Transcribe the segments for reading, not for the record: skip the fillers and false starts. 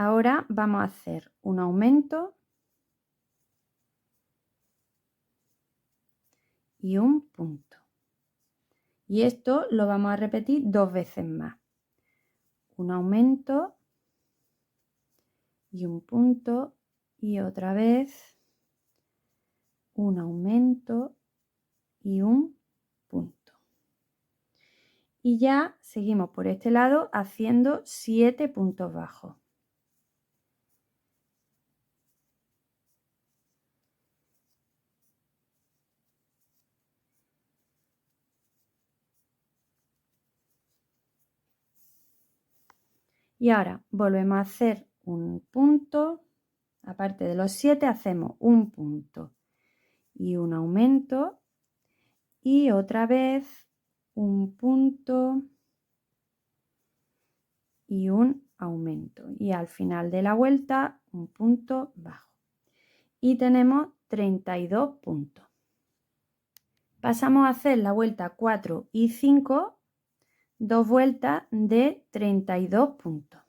Ahora vamos a hacer un aumento y un punto. Y esto lo vamos a repetir 2 veces más. Un aumento y un punto y otra vez un aumento y un punto. Y ya seguimos por este lado haciendo 7 puntos bajos. Y ahora volvemos a hacer un punto, aparte de los 7 hacemos un punto y un aumento y otra vez un punto y un aumento y al final de la vuelta un punto bajo y tenemos 32 puntos. Pasamos a hacer la vuelta 4 y 5, 2 vueltas de 32 puntos.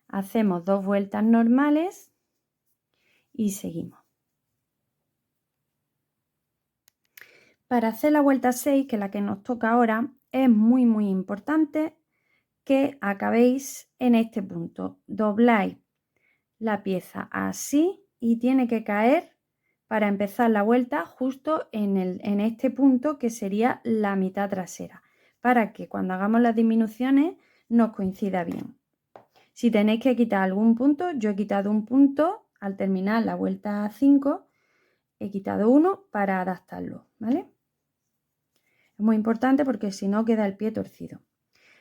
Hacemos 2 vueltas normales y seguimos. Para hacer la vuelta 6, que es la que nos toca ahora, es muy importante que acabéis en este punto. Dobláis la pieza así y tiene que caer para empezar la vuelta justo en este punto, que sería la mitad trasera, para que cuando hagamos las disminuciones nos coincida bien. Si tenéis que quitar algún punto, yo he quitado un punto al terminar la vuelta 5, he quitado uno para adaptarlo, ¿vale? Es muy importante porque si no queda el pie torcido.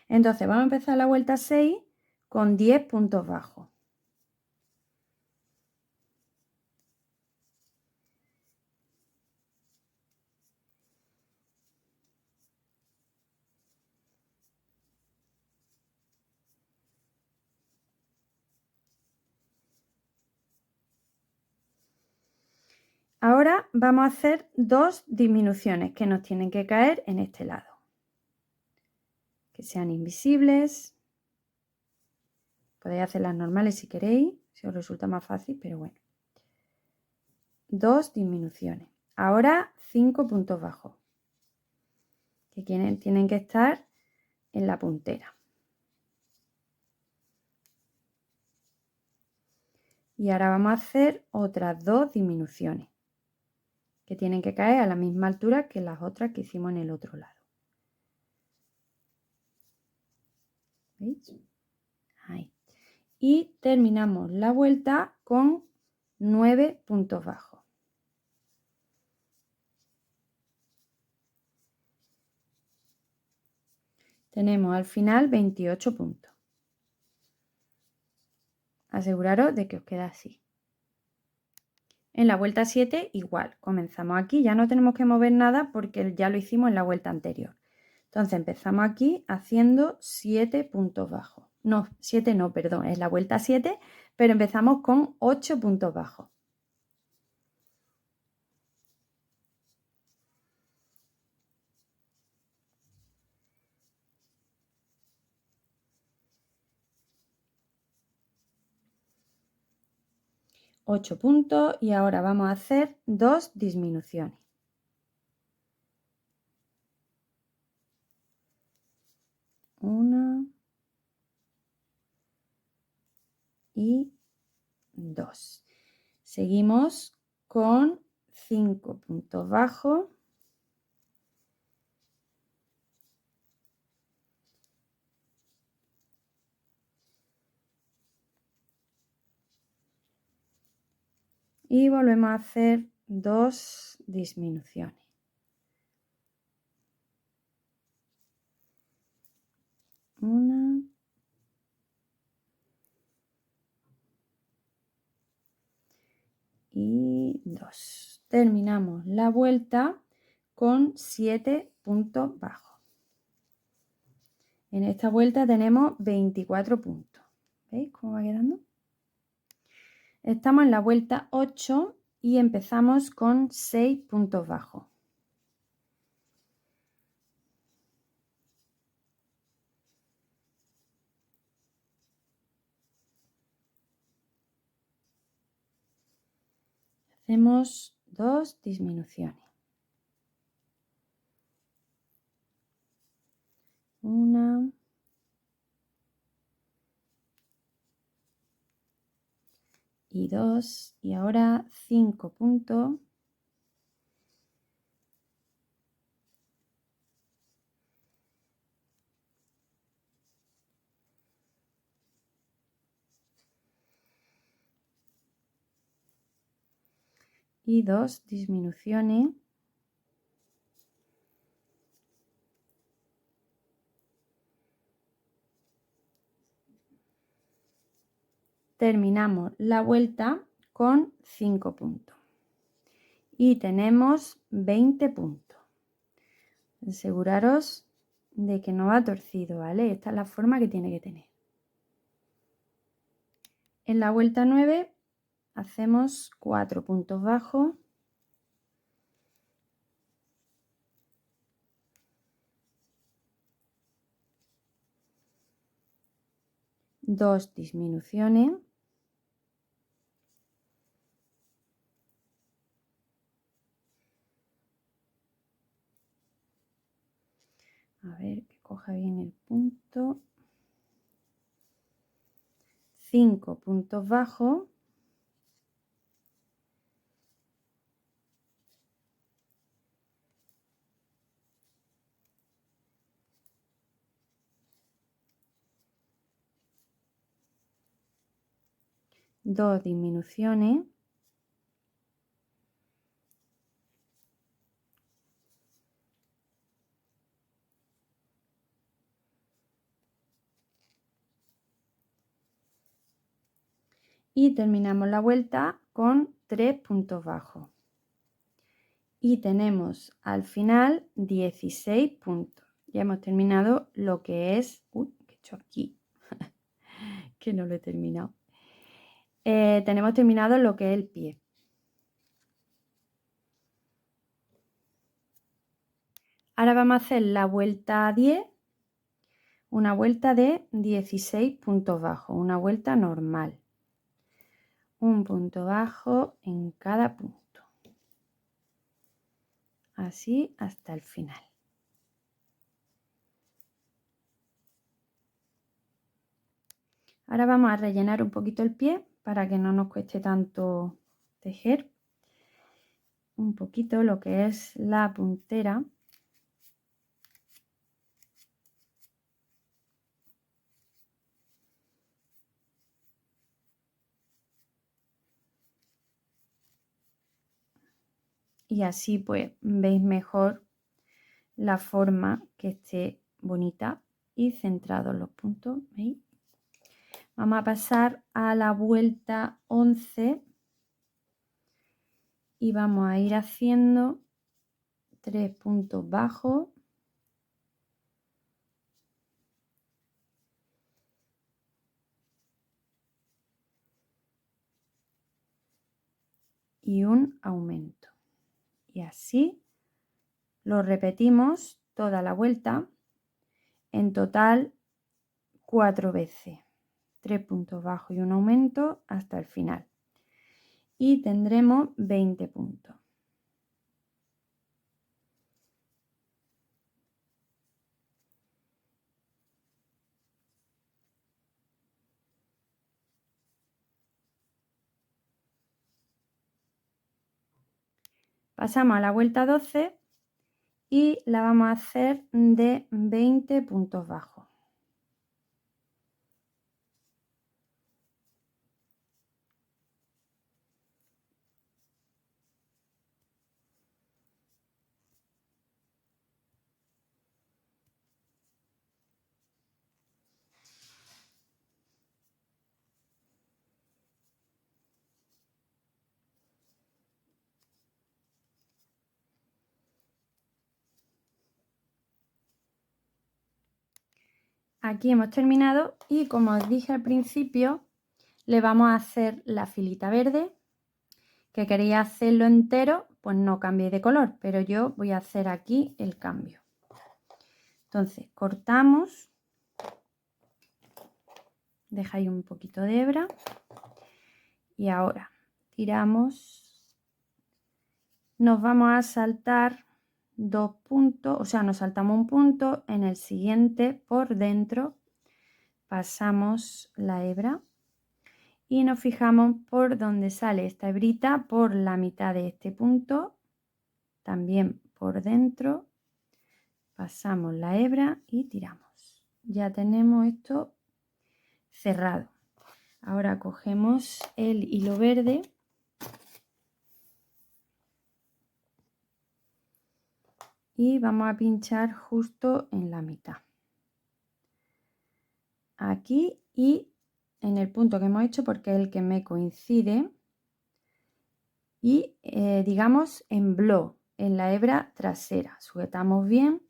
Entonces vamos a empezar la vuelta 6 con 10 puntos bajos. Ahora vamos a hacer 2 disminuciones que nos tienen que caer en este lado. Que sean invisibles. Podéis hacerlas normales si queréis, si os resulta más fácil, pero bueno. 2 disminuciones. Ahora 5 puntos bajos, que tienen que estar en la puntera. Y ahora vamos a hacer otras 2 disminuciones, que tienen que caer a la misma altura que las otras que hicimos en el otro lado. ¿Veis? Ahí. Y terminamos la vuelta con 9 puntos bajos. Tenemos al final 28 puntos. Aseguraros de que os queda así. En la vuelta 7 igual, comenzamos aquí, ya no tenemos que mover nada porque ya lo hicimos en la vuelta anterior. Entonces empezamos aquí haciendo 7 puntos bajos. No, 7 no, perdón, es la vuelta 7, pero empezamos con 8 puntos bajos. Ocho puntos y ahora vamos a hacer 2 disminuciones. Una y 2. Seguimos con 5 puntos bajos. Y volvemos a hacer 2 disminuciones. Una y 2. Terminamos la vuelta con 7 puntos bajos. En esta vuelta tenemos 24 puntos. ¿Veis cómo va quedando? Estamos en la vuelta 8 y empezamos con 6 puntos bajos. hacemos 2 disminuciones. Una. Y 2. Y ahora 5 puntos. Y 2 disminuciones. Terminamos la vuelta con 5 puntos. Y tenemos 20 puntos. Aseguraros de que no va torcido, ¿vale? Esta es la forma que tiene que tener. En la vuelta 9 hacemos 4 puntos bajos. Dos disminuciones. A ver que coja bien el punto. 5 puntos bajos. Dos disminuciones. Y terminamos la vuelta con 3 puntos bajos. Y tenemos al final 16 puntos. Ya hemos terminado lo que es... Uy, ¿qué he hecho aquí? Que no lo he terminado. Tenemos terminado lo que es el pie. Ahora vamos a hacer la vuelta 10, una vuelta de 16 puntos bajos, una vuelta normal. Un punto bajo en cada punto. Así hasta el final. Ahora vamos a rellenar un poquito el pie para que no nos cueste tanto tejer. Un poquito lo que es la puntera. Y así pues veis mejor la forma que esté bonita y centrados los puntos. ¿Veis? Vamos a pasar a la vuelta 11 y vamos a ir haciendo 3 puntos bajos. Y un aumento. Y así lo repetimos toda la vuelta, en total 4 veces. 3 puntos bajos y un aumento hasta el final. Y tendremos 20 puntos. Pasamos a la vuelta 12 y la vamos a hacer de 20 puntos bajos. Aquí hemos terminado y como os dije al principio, le vamos a hacer la filita verde. Que queréis hacerlo entero, pues no cambiéis de color, pero yo voy a hacer aquí el cambio. Entonces cortamos, dejáis un poquito de hebra y ahora tiramos nos vamos a saltar 2 puntos, o sea, nos saltamos un punto, en el siguiente por dentro pasamos la hebra y nos fijamos por donde sale esta hebrita, por la mitad de este punto, también por dentro, pasamos la hebra y tiramos. Ya tenemos esto cerrado. Ahora cogemos el hilo verde y vamos a pinchar justo en la mitad. Aquí y en el punto que hemos hecho porque es el que me coincide y digamos en bloc, en la hebra trasera. Sujetamos bien,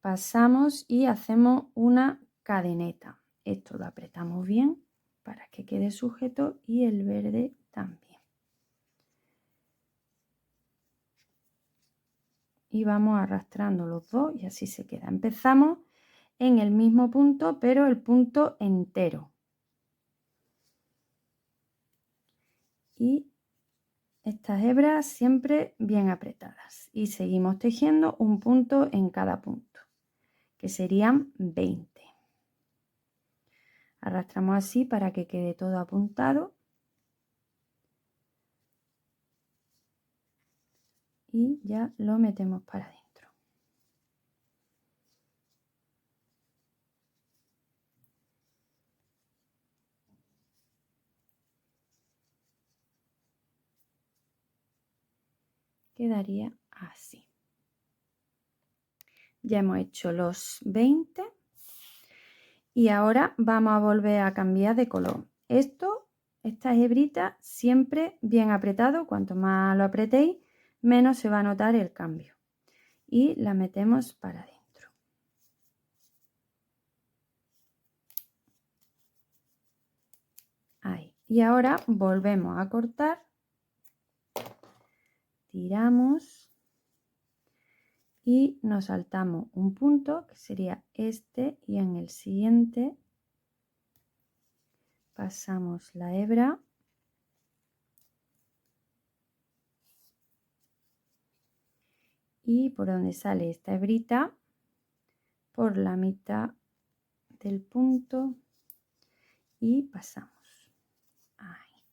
pasamos y hacemos una cadeneta. Esto lo apretamos bien para que quede sujeto y el verde también. Y vamos arrastrando los dos y así se queda. Empezamos en el mismo punto, pero el punto entero. Y estas hebras siempre bien apretadas. Y seguimos tejiendo un punto en cada punto, que serían 20. Arrastramos así para que quede todo apuntado. Y ya lo metemos para adentro. Quedaría así. Ya hemos hecho los 20 y ahora vamos a volver a cambiar de color. Estas hebritas siempre bien apretado, cuanto más lo apretéis, menos se va a notar el cambio. Y la metemos para adentro. Ahí. Y ahora volvemos a cortar, tiramos y nos saltamos un punto que sería este y en el siguiente pasamos la hebra y por donde sale esta hebrita, por la mitad del punto y pasamos. Ahí.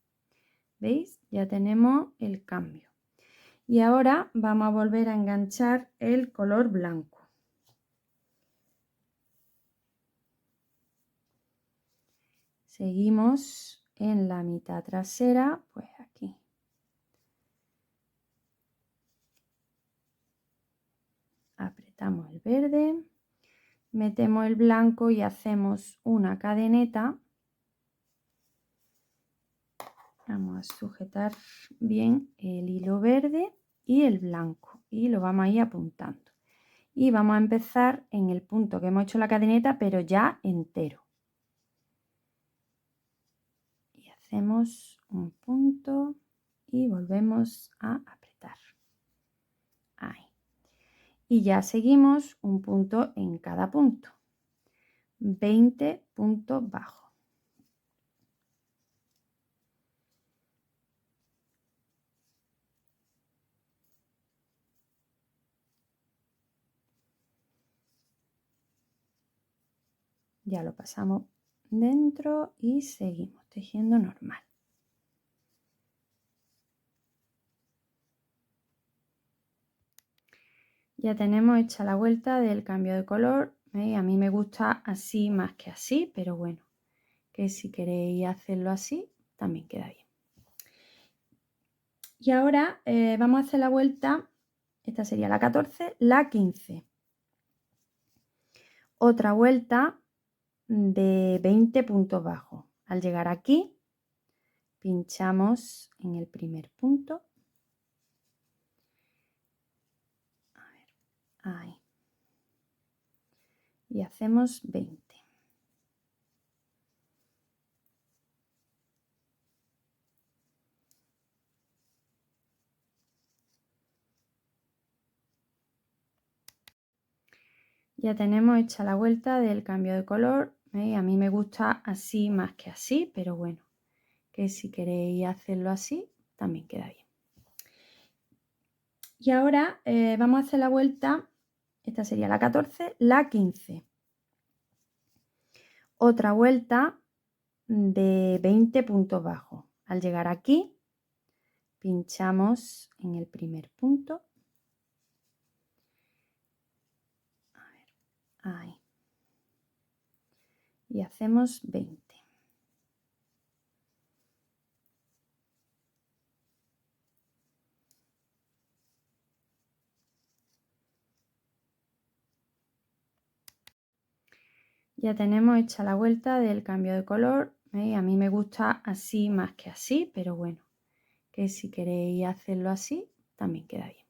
¿Veis? Ya tenemos el cambio. Y ahora vamos a volver a enganchar el color blanco. Seguimos en la mitad trasera, pues aquí. Apretamos el verde, metemos el blanco y hacemos una cadeneta. Vamos a sujetar bien el hilo verde y el blanco y lo vamos a ir apuntando. Y vamos a empezar en el punto que hemos hecho la cadeneta, pero ya entero. Y hacemos un punto y volvemos a apretar. Ahí. Y ya seguimos un punto en cada punto. 20 puntos bajos. Ya lo pasamos dentro y seguimos tejiendo normal. Ya tenemos hecha la vuelta del cambio de color. ¿Veis? A mí me gusta así más que así, pero bueno, que si queréis hacerlo así, también queda bien. Y ahora vamos a hacer la vuelta, esta sería la 14, la 15. Otra vuelta de 20 puntos bajos. Al llegar aquí, pinchamos en el primer punto. A ver, ahí. Y hacemos 20. Ya tenemos hecha la vuelta del cambio de color. ¿Veis? A mí me gusta así más que así, pero bueno, que si queréis hacerlo así, también queda bien. Y ahora vamos a hacer la vuelta, esta sería la 14, la 15. Otra vuelta de 20 puntos bajos. Al llegar aquí, pinchamos en el primer punto. A ver, ahí. Y hacemos 20. Ya tenemos hecha la vuelta del cambio de color. ¿Veis? A mí me gusta así más que así, pero bueno, que si queréis hacerlo así, también queda bien.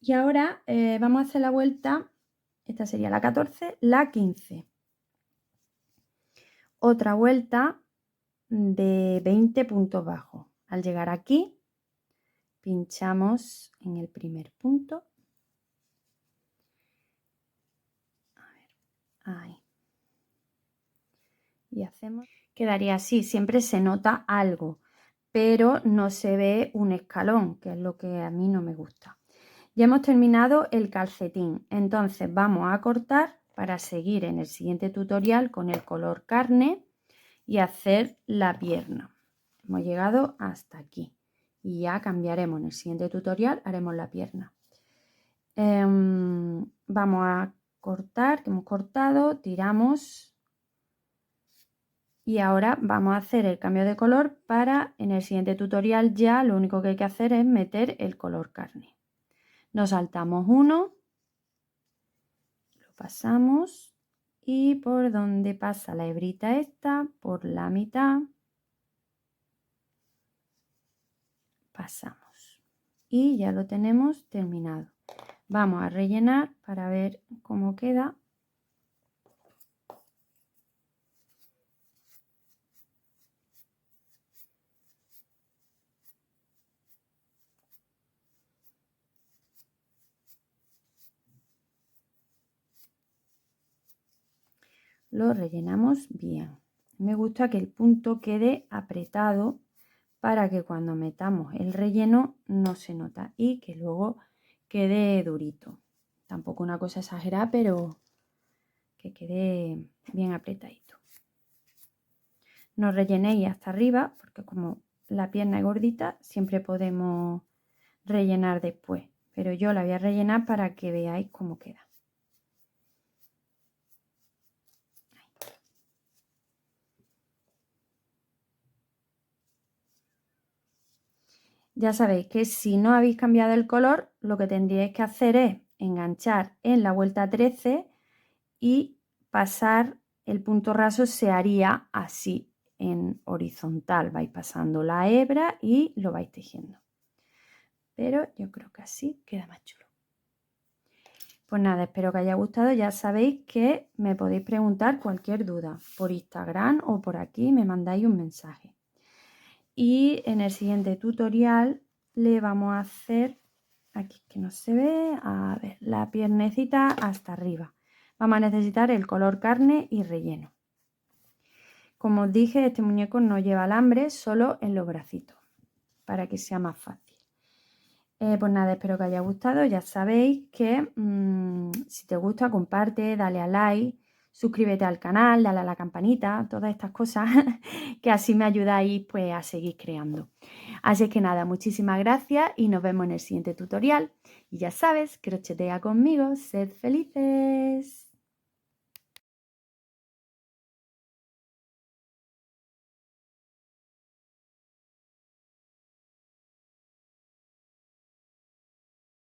Y ahora vamos a hacer la vuelta, esta sería la 14, la 15. Otra vuelta de 20 puntos bajos. Al llegar aquí, pinchamos en el primer punto. A ver, ahí. Y hacemos, quedaría así, siempre se nota algo, pero no se ve un escalón, que es lo que a mí no me gusta. Ya hemos terminado el calcetín, entonces vamos a cortar para seguir en el siguiente tutorial con el color carne y hacer la pierna. Hemos llegado hasta aquí y ya cambiaremos en el siguiente tutorial, haremos la pierna. Vamos a cortar, que hemos cortado, tiramos y ahora vamos a hacer el cambio de color para en el siguiente tutorial ya lo único que hay que hacer es meter el color carne. Nos saltamos uno, lo pasamos y por donde pasa la hebrita esta, por la mitad, pasamos y ya lo tenemos terminado. Vamos a rellenar para ver cómo queda. Lo rellenamos bien. Me gusta que el punto quede apretado para que cuando metamos el relleno no se nota y que luego quede durito. Tampoco una cosa exagerada, pero que quede bien apretadito. No rellenéis hasta arriba, porque como la pierna es gordita, siempre podemos rellenar después. Pero yo la voy a rellenar para que veáis cómo queda. Ya sabéis que si no habéis cambiado el color, lo que tendríais que hacer es enganchar en la vuelta 13 y pasar el punto raso, se haría así en horizontal. Vais pasando la hebra y lo vais tejiendo. Pero yo creo que así queda más chulo. Pues nada, espero que haya gustado. Ya sabéis que me podéis preguntar cualquier duda por Instagram o por aquí, me mandáis un mensaje. Y en el siguiente tutorial le vamos a hacer, aquí que no se ve, a ver, la piernecita hasta arriba. Vamos a necesitar el color carne y relleno. Como os dije, este muñeco no lleva alambre, solo en los bracitos, para que sea más fácil. Pues nada, espero que haya gustado. Ya sabéis que si te gusta, comparte, dale a like, suscríbete al canal, dale a la campanita, todas estas cosas que así me ayudáis pues a seguir creando. Así que nada, muchísimas gracias y nos vemos en el siguiente tutorial. Y ya sabes, crochetea conmigo, sed felices.